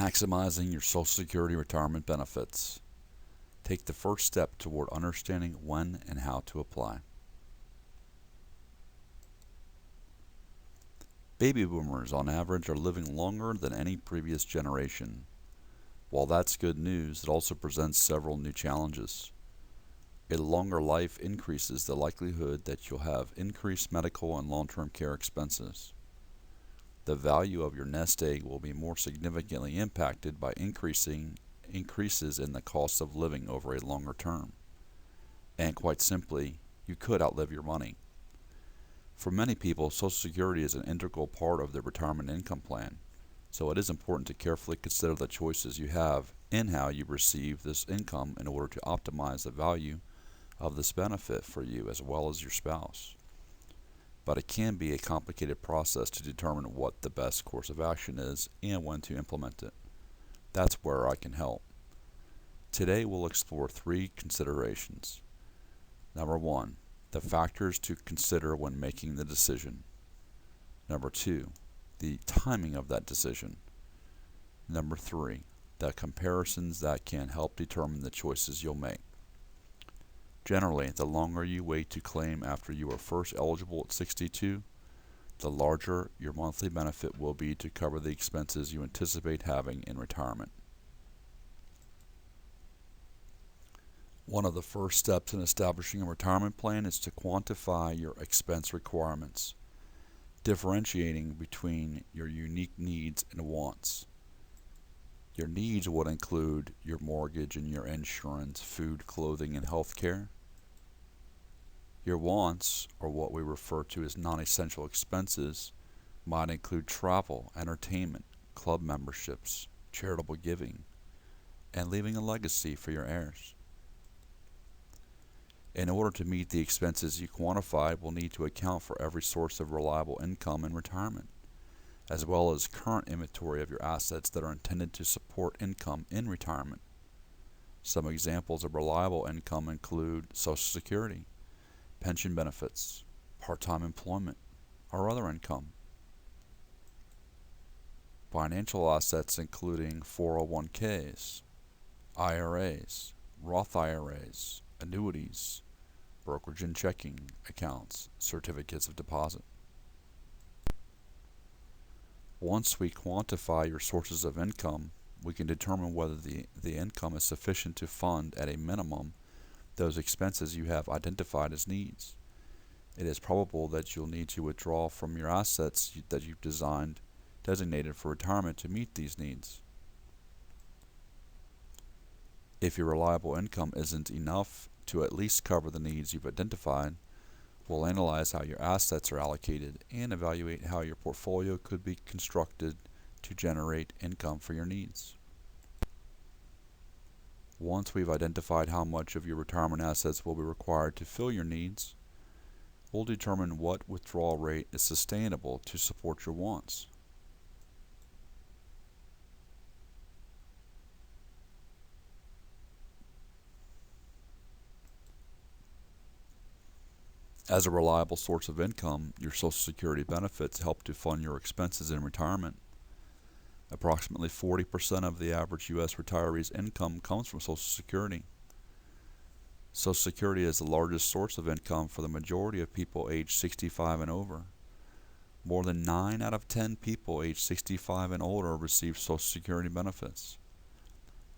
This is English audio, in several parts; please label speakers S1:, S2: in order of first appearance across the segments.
S1: Maximizing your Social Security retirement benefits. Take the first step toward understanding when and how to apply. Baby boomers, on average, are living longer than any previous generation. While that's good news, it also presents several new challenges. A longer life increases the likelihood that you'll have increased medical and long-term care expenses. The value of your nest egg will be more significantly impacted by increases in the cost of living over a longer term. And quite simply, you could outlive your money. For many people, Social Security is an integral part of their retirement income plan, so it is important to carefully consider the choices you have in how you receive this income in order to optimize the value of this benefit for you as well as your spouse. But it can be a complicated process to determine what the best course of action is and when to implement it. That's where I can help. Today we'll explore 3 considerations. Number 1, the factors to consider when making the decision. Number 2, the timing of that decision. Number 3, the comparisons that can help determine the choices you'll make. Generally, the longer you wait to claim after you are first eligible at 62, the larger your monthly benefit will be to cover the expenses you anticipate having in retirement. One of the first steps in establishing a retirement plan is to quantify your expense requirements, differentiating between your unique needs and wants. Your needs would include your mortgage and your insurance, food, clothing, and health care. Your wants, or what we refer to as non-essential expenses, might include travel, entertainment, club memberships, charitable giving, and leaving a legacy for your heirs. In order to meet the expenses you quantified, we'll need to account for every source of reliable income in retirement, as well as current inventory of your assets that are intended to support income in retirement. Some examples of reliable income include Social Security, pension benefits, part-time employment, or other income. Financial assets including 401ks, IRAs, Roth IRAs, annuities, brokerage and checking accounts, certificates of deposit. Once we quantify your sources of income, we can determine whether the income is sufficient to fund at a minimum those expenses you have identified as needs. It is probable that you'll need to withdraw from your assets that you've designated for retirement to meet these needs. If your reliable income isn't enough to at least cover the needs you've identified, we'll analyze how your assets are allocated and evaluate how your portfolio could be constructed to generate income for your needs. Once we've identified how much of your retirement assets will be required to fill your needs, we'll determine what withdrawal rate is sustainable to support your wants. As a reliable source of income, your Social Security benefits help to fund your expenses in retirement. Approximately 40% of the average U.S. retiree's income comes from Social Security. Social Security is the largest source of income for the majority of people aged 65 and over. More than 9 out of 10 people aged 65 and older receive Social Security benefits.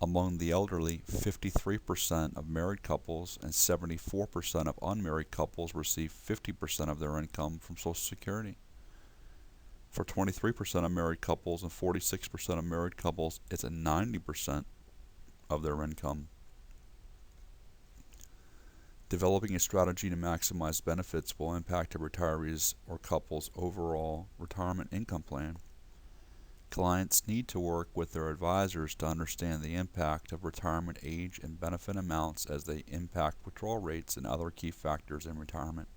S1: Among the elderly, 53% of married couples and 74% of unmarried couples receive 50% of their income from Social Security. For 23% of married couples and 46% of married couples, it's at 90% of their income. Developing a strategy to maximize benefits will impact a retiree's or couple's overall retirement income plan. Clients need to work with their advisors to understand the impact of retirement age and benefit amounts as they impact withdrawal rates and other key factors in retirement.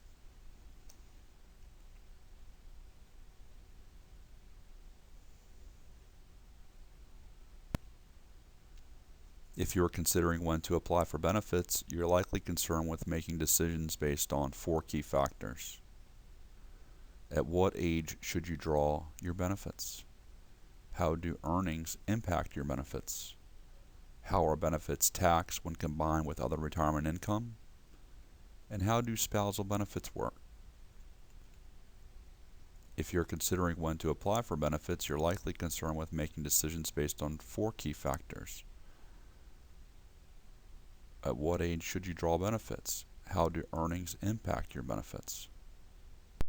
S1: If you are considering when to apply for benefits, you're likely concerned with making decisions based on 4 key factors. At what age should you draw your benefits? How do earnings impact your benefits? How are benefits taxed when combined with other retirement income? And how do spousal benefits work? If you're considering when to apply for benefits, you're likely concerned with making decisions based on 4 key factors. At what age should you draw benefits? How do earnings impact your benefits?